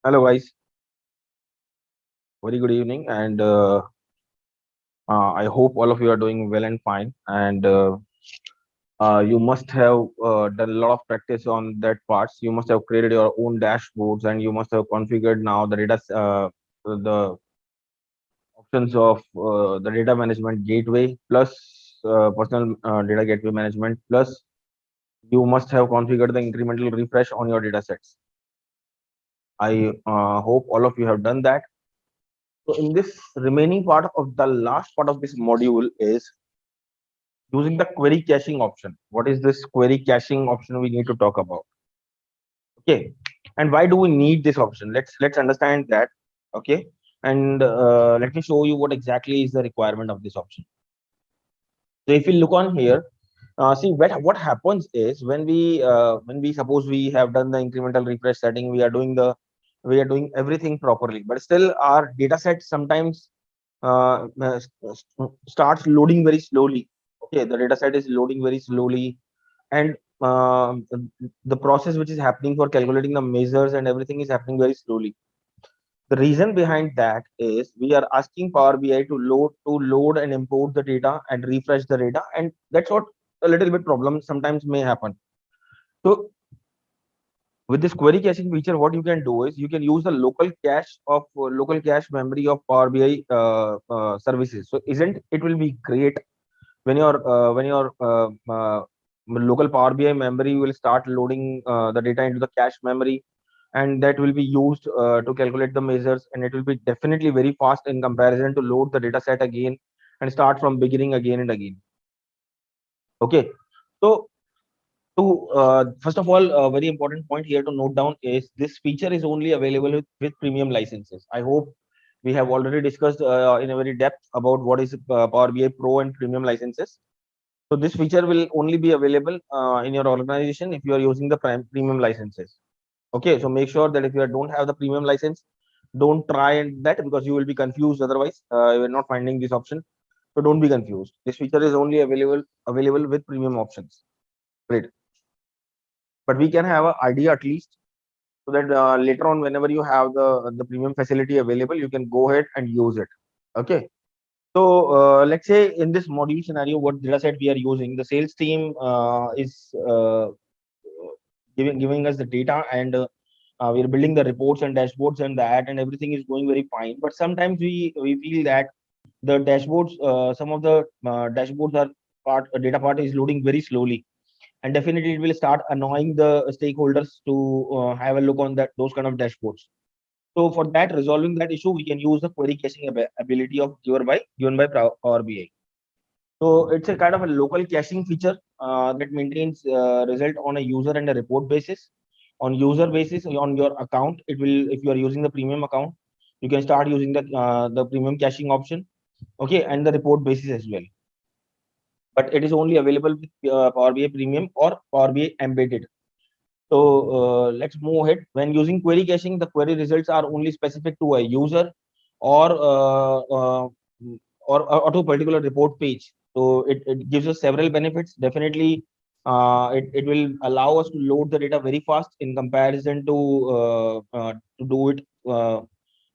Hello, guys. Very good evening, and I hope all of you are doing well and fine. And you must have done a lot of practice on that parts. You must have created your own dashboards, and you must have configured now the the options of the data management gateway plus personal data gateway management. Plus, you must have configured the incremental refresh on your data sets. I hope all of you have done that. So in this remaining part of the last part of this module is using the query caching option. What is this query caching option we need to talk about? Okay, and why do we need this option? Let's understand that. Okay, and let me show you what exactly is the requirement of this option. So if you look on here, see what happens is when we suppose we have done the incremental refresh setting, we are doing everything properly, but still our data set sometimes starts loading very slowly. Okay, the data set is loading very slowly, and the process which is happening for calculating the measures and everything is happening very slowly. The reason behind that is we are asking Power BI to load and import the data and refresh the data, and that's what a little bit problem sometimes may happen. So with this query caching feature, what you can do is you can use the local cache memory of Power BI services. So isn't it will be great when your local Power BI memory will start loading the data into the cache memory, and that will be used to calculate the measures, and it will be definitely very fast in comparison to load the data set again and start from beginning again and again. Okay, so to first of all, a very important point here to note down is this feature is only available with premium licenses. I hope we have already discussed in a very depth about what is Power BI Pro and premium licenses. So this feature will only be available in your organization if you are using the premium licenses. Okay, so make sure that if you don't have the premium license, don't try and that because you will be confused otherwise. You are not finding this option, so don't be confused. This feature is only available with premium options. Great, but we can have an idea at least so that later on, whenever you have the premium facility available, you can go ahead and use it. Okay. So let's say in this module scenario, what data set we are using, the sales team is giving us the data, and we are building the reports and dashboards and that, and everything is going very fine. But sometimes we feel that the dashboards, some of the dashboards are data part is loading very slowly, and definitely it will start annoying the stakeholders to have a look on that those kind of dashboards. So for that, resolving that issue, we can use the query caching ability of given by Power BI. So it's a kind of a local caching feature that maintains result on a user and a report basis. On user basis, on your account, it will, if you are using the premium account, you can start using the premium caching option. Okay, and the report basis as well. But it is only available with Power BI Premium or Power BI Embedded. So let's move ahead. When using query caching, the query results are only specific to a user or uh, uh, or to a particular report page. So it gives us several benefits. Definitely, it will allow us to load the data very fast in comparison to do it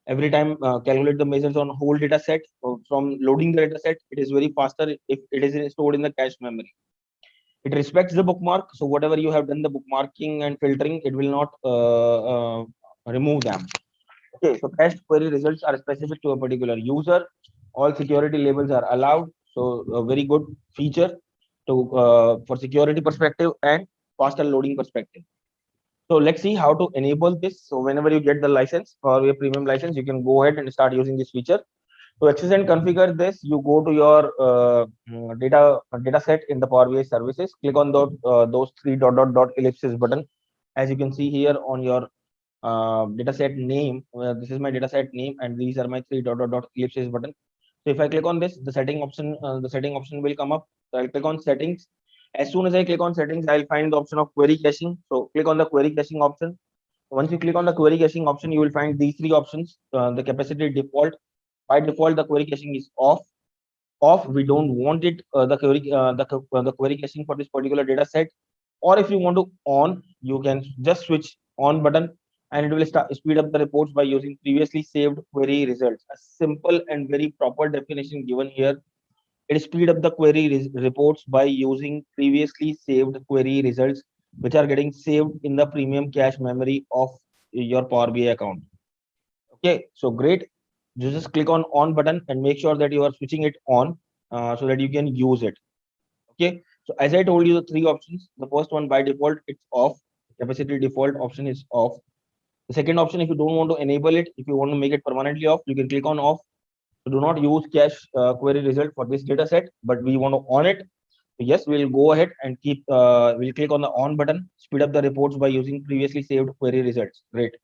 every time calculate the measures on whole data set. From loading the data set, it is very faster if it is stored in the cache memory. It respects the bookmark, so whatever you have done the bookmarking and filtering, it will not remove them. Okay, so cached query results are specific to a particular user. All security labels are allowed, so a very good feature to for security perspective and faster loading perspective. So let's see how to enable this. So whenever you get the license for your premium license, you can go ahead and start using this feature. To access and configure this, you go to your data set in the Power BI services. Click on those three dot ellipsis button, as you can see here on your data set name. This is my data set name, and these are my three dot ellipsis button. So if I click on this, the setting option will come up. So I'll click on settings. As soon as I click on settings, I'll find the option of query caching. So click on the query caching option. Once you click on the query caching option, you will find these three options. The capacity default. By default, the query caching is off. We don't want it the query caching for this particular data set. Or if you want to on, you can just switch on button, and it will speed up the reports by using previously saved query results. A simple and very proper definition given here. It speed up the query reports by using previously saved query results, which are getting saved in the premium cache memory of your Power BI account. Okay, so great. You just click on button and make sure that you are switching it on so that you can use it. Okay, so as I told you, the three options. The first one by default, it's off. Capacity default option is off. The second option, if you don't want to enable it, if you want to make it permanently off, you can click on off. So do not use cache query result for this data set, but we want to on it. Yes, we'll go ahead and we'll click on the on button, speed up the reports by using previously saved query results. Great.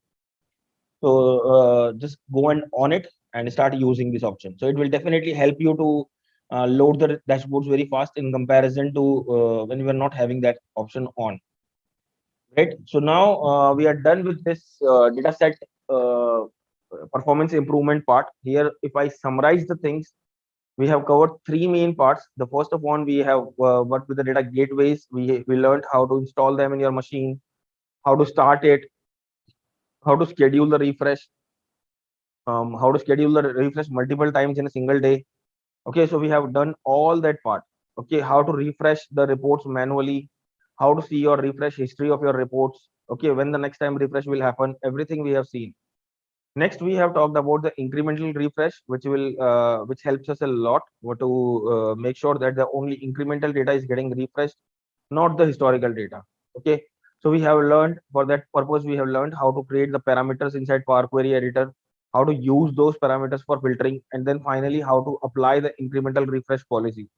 So just go and on it and start using this option. So it will definitely help you to load the dashboards very fast in comparison to when you are not having that option on. Right. So now we are done with this data set uh, performance improvement part. Here, if I summarize the things, we have covered three main parts. The first of one, we have worked with the data gateways. We learned how to install them in your machine, how to start it, how to schedule the refresh, how to schedule the refresh multiple times in a single day. Okay, so we have done all that part. Okay, how to refresh the reports manually, how to see your refresh history of your reports. Okay, when the next time refresh will happen, everything we have seen. Next, we have talked about the incremental refresh, which helps us a lot to make sure that the only incremental data is getting refreshed, not the historical data. Okay, so we have learned for that purpose, we have learned how to create the parameters inside Power Query Editor, how to use those parameters for filtering, and then finally how to apply the incremental refresh policy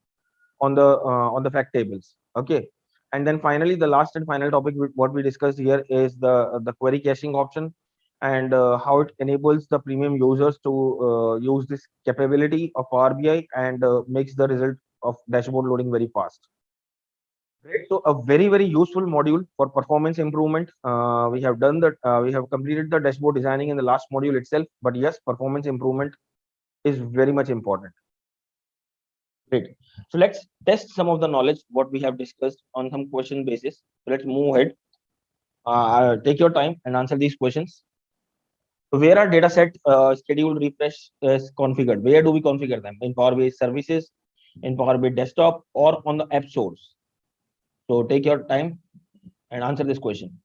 on the fact tables. Okay, and then finally the last and final topic what we discussed here is the query caching option, and how it enables the premium users to use this capability of Power BI and makes the result of dashboard loading very fast. Great. So a very useful module for performance improvement. We have done that. We have completed the dashboard designing in the last module itself. But yes, performance improvement is very much important. Great. So let's test some of the knowledge what we have discussed on some question basis. So let's move ahead. Take your time and answer these questions. So where are data set schedule refresh is configured? Where do we configure them? In Power BI services, in Power BI desktop, or on the app source? So take your time and answer this question.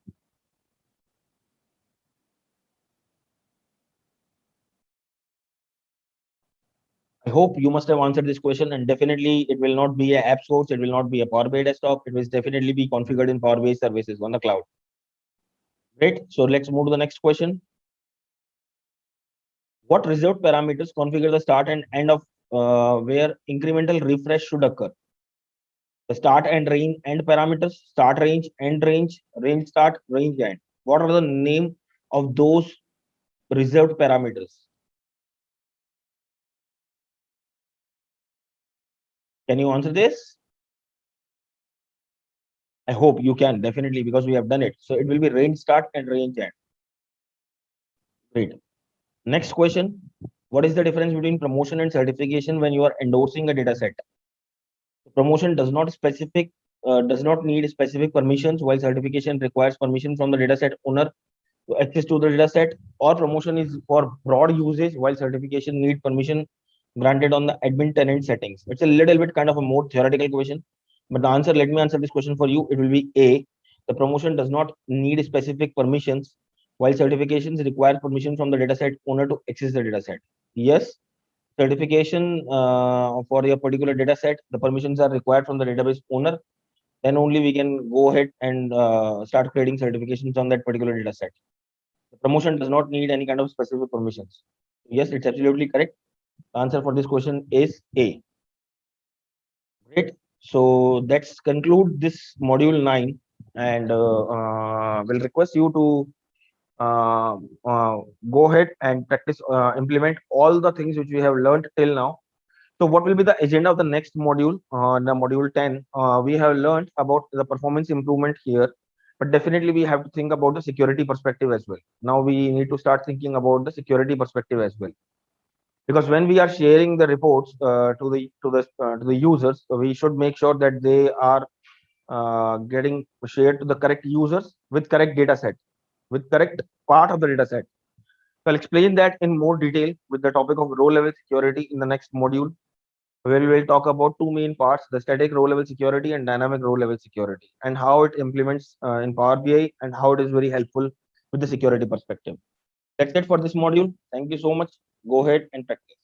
I hope you must have answered this question, and definitely it will not be a app source, it will not be a Power BI desktop, it will definitely be configured in Power BI services on the cloud. Great. So let's move to the next question. What reserved parameters configure the start and end of where incremental refresh should occur? The start and range end parameters, start range, end range, range start, range end. What are the name of those reserved parameters? Can you answer this? I hope you can, definitely, because we have done it. So it will be range start and range end. Great. Next question. What is the difference between promotion and certification when you are endorsing a data set? Promotion does not need specific permissions, while certification requires permission from the dataset owner to access to the dataset. Or promotion is for broad usage, while certification need permission granted on the admin tenant settings. It's a little bit kind of a more theoretical question, but the answer, let me answer this question for you. It will be A. The promotion does not need specific permissions, while certifications require permission from the dataset owner to access the dataset. Yes, certification for your particular data set, the permissions are required from the database owner. Then only we can go ahead and start creating certifications on that particular data set. The promotion does not need any kind of specific permissions. Yes, it's absolutely correct. The answer for this question is A. Great. So let's conclude this module 9, and will request you to uh, uh, go ahead and practice, implement all the things which we have learned till now. So what will be the agenda of the next module? The module 10, we have learned about the performance improvement here, but definitely we have to think about the security perspective as well. Now we need to start thinking about the security perspective as well, because when we are sharing the reports to the users, we should make sure that they are getting shared to the correct users with correct data set. with correct part of the data set. So I'll explain that in more detail with the topic of row level security in the next module, where we will talk about two main parts: the static row level security and dynamic row level security, and how it implements in Power BI and how it is very helpful with the security perspective. That's it for this module. Thank you so much. Go ahead and practice.